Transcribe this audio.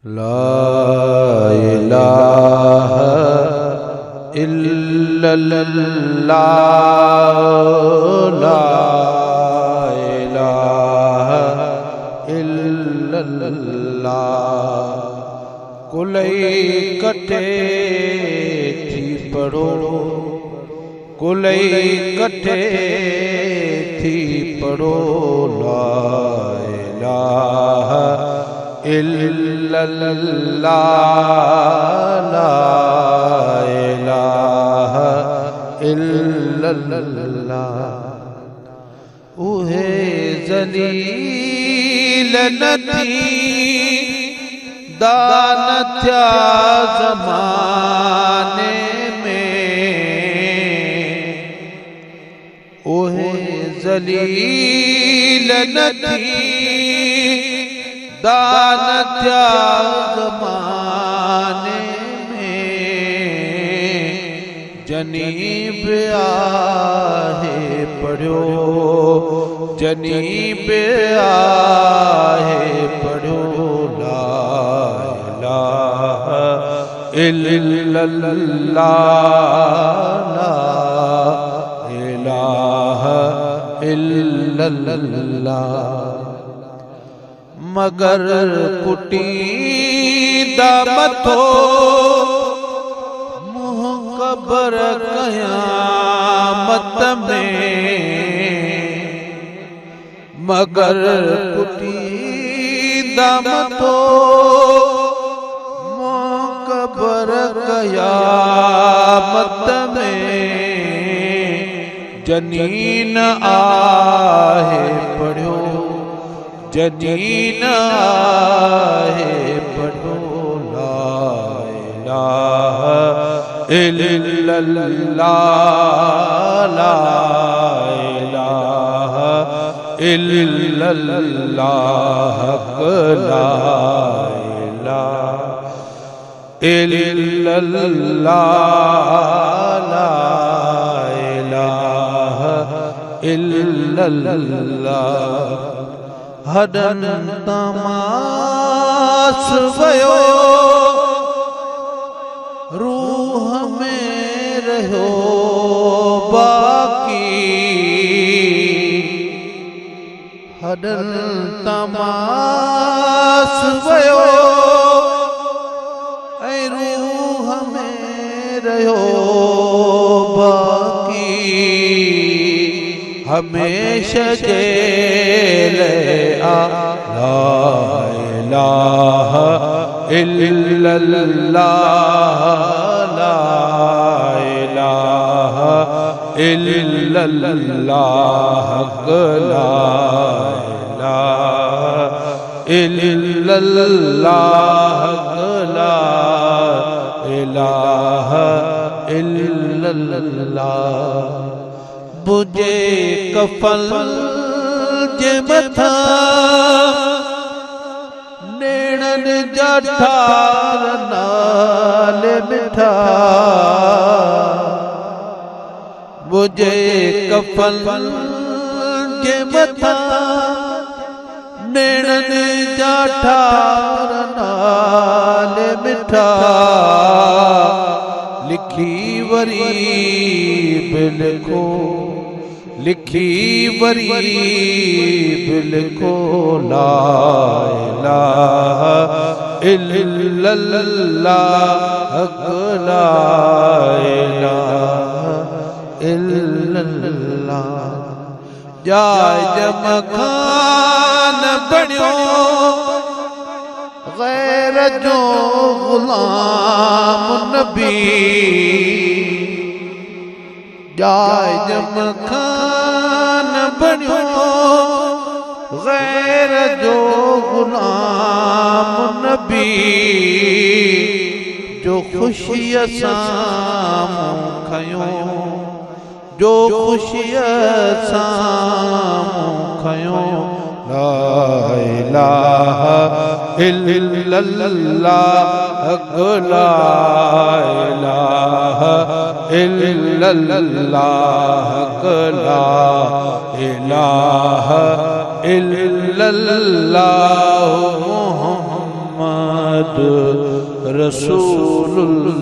ला इलाहा इल्लल्लाह ला इलाहा इल्लल्लाह। कुलई कटे थी पढ़ो, कुलई कटे थी पढ़ो ला इलाहा इल्लल्लाह ला इलाहा इल्लल्लाह। उहे ज़लील न थी दान थिया ज़माने में, उहे ज़लील न थी दान थिया ज़माने में। जनीब आहे पढ़ो, जनीब आहे पढ़ो ला इलाहा इल्लल्लाह ला इलाहा इल्लल्लाह। मगर कुटी दामतो मुँह कबर क़यामत में, मगर कुटी दामतो मुँह कबर क़यामत में। जनीन आहे पढ़ो, जनीन आहे पढ़ो ला इलाहा इल्लल्लाह ला इलाहा इल्लल्लाह ला इलाहा इल्लल्लाह ला इलाहा इल्लल्लाह। हदन तमास वयो रूह में रहो बाकी, हदन तमास वयो ऐ रूह में रहो बाकी। हमेशा जेले ला इलाहा इल्लल्लाह ला इलाहा इल्लल्लाह ला इलाहा इल्लल्लाह ला इलाहा इल्लल्लाह। बुझे कफल जे मथा नेणन जा ठार नाल मिठा, बुझे कफल जे मथा नेणन जा ठार नाल मिठा। लिखी वरी बिलखो, लिखी वरी बिलखो ला इलाहा इल्लल्लाह ला इलाहा इल्लल्लाह। जाय जमखान बणियो गैर जो गुलाम नबी, जाय जमखान बणियो गैर जो गुलाम नबी। जो खुशी सां खयो, जो खुशी सां खयो ला इलाहा इल्लल्लाह ला इलाहा इल्लल्लाह ला इलाहा इल्लल्लाह मुहम्मद रसूलुल्लाह।